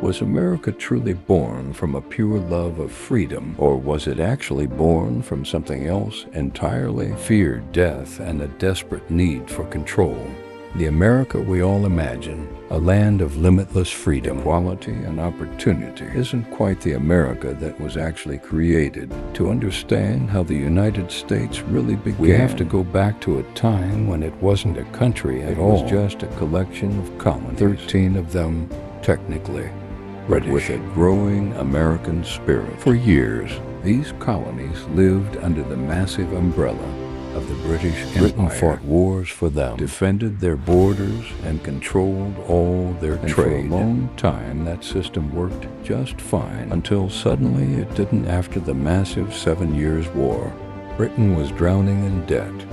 Was America truly born from a pure love of freedom, or was it actually born from something else entirely? Fear, death, and a desperate need for control. The America we all imagine, a land of limitless freedom, equality, and opportunity, isn't quite the America that was actually created. To understand how the United States really began, we have to go back to a time when it wasn't a country at all. It was just a collection of colonies, 13 of them technically, but with a growing American spirit. For years, these colonies lived under the massive umbrella of the British Empire. Britain fought wars for them, defended their borders, and controlled all their trade. For a long time, that system worked just fine, until suddenly it didn't. After the massive 7 Years' War, Britain was drowning in debt.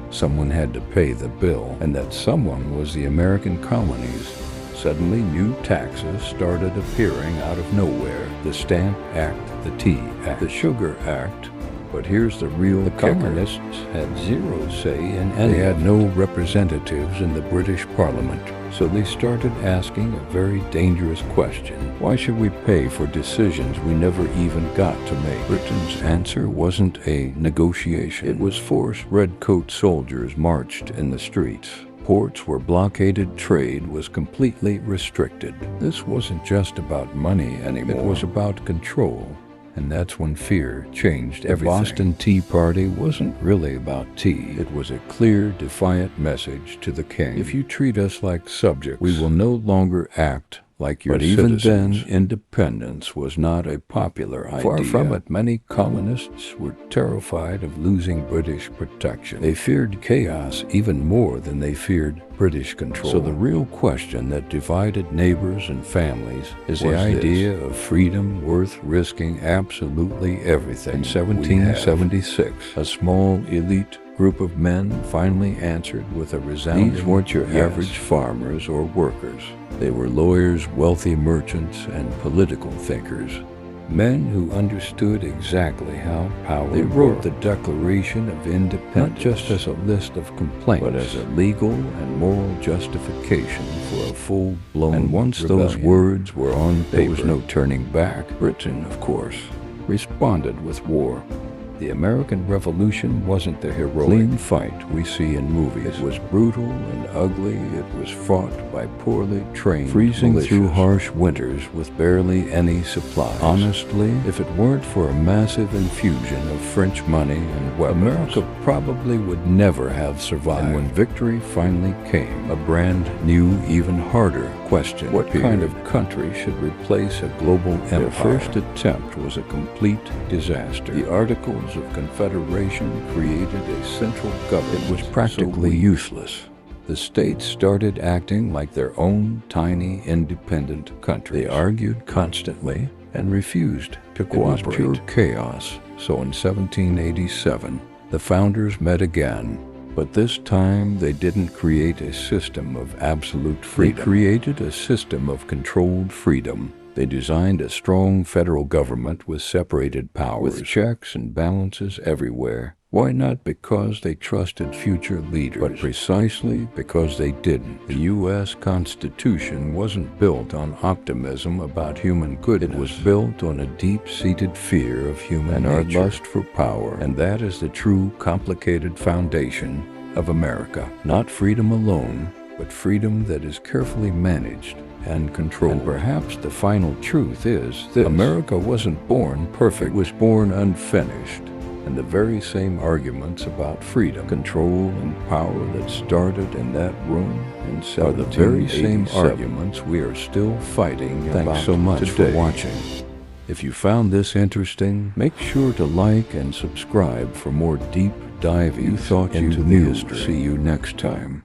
Someone had to pay the bill, and that someone was the American colonies. Suddenly, new taxes started appearing out of nowhere. The Stamp Act, the Tea Act, the Sugar Act. But here's the real kicker. Colonists had zero say in any. They had no representatives in the British Parliament. So they started asking a very dangerous question. Why should we pay for decisions we never even got to make? Britain's answer wasn't a negotiation. It was force. Redcoat soldiers marched in the streets. Ports were blockaded. Trade was completely restricted. This wasn't just about money anymore. It was about control. And that's when fear changed everything. The Boston Tea Party wasn't really about tea. It was a clear, defiant message to the king. If you treat us like subjects, we will no longer act like your citizens. But even then, independence was not a popular idea. Far from it, many colonists were terrified of losing British protection. They feared chaos even more than they feared British control. So the real question that divided neighbors and families is the idea of freedom worth risking absolutely everything. In 1776, a small elite group of men finally answered with a resounding yes. These weren't your average farmers or workers. They were lawyers, wealthy merchants, and political thinkers. Men who understood exactly how power worked. They wrote the Declaration of Independence, not just as a list of complaints, but as a legal and moral justification for a full-blown And once rebellion. Those words were on paper, there was no turning back. Britain, of course, responded with war. The American Revolution wasn't the heroic clean fight we see in movies. It was brutal and ugly. It was fought by poorly trained freezing militias through harsh winters with barely any supplies. Honestly, if it weren't for a massive infusion of French money and weapons, America probably would never have survived. And when victory finally came, a brand new, even harder question What appeared. Kind of country should replace a global empire? Their first attempt was a complete disaster. The Articles of Confederation created a central government. It was practically useless. The states started acting like their own tiny independent countries. They argued constantly and refused to cooperate. It was pure chaos. So in 1787, the founders met again. But this time, they didn't create a system of absolute freedom. They created a system of controlled freedom. They designed a strong federal government with separated powers, with checks and balances everywhere. Why not? Because they trusted future leaders, but precisely because they didn't. The U.S. Constitution wasn't built on optimism about human goodness. It was built on a deep-seated fear of human nature, our lust for power, and that is the true complicated foundation of America. Not freedom alone, but freedom that is carefully managed and controlled. And perhaps the final truth is this: America wasn't born perfect. It was born unfinished. And the very same arguments about freedom, control, and power that started in that room in 1787 are the very same arguments we are still fighting about. Thanks so much for watching. If you found this interesting, make sure to like and subscribe for more deep diving into the history. See you next time.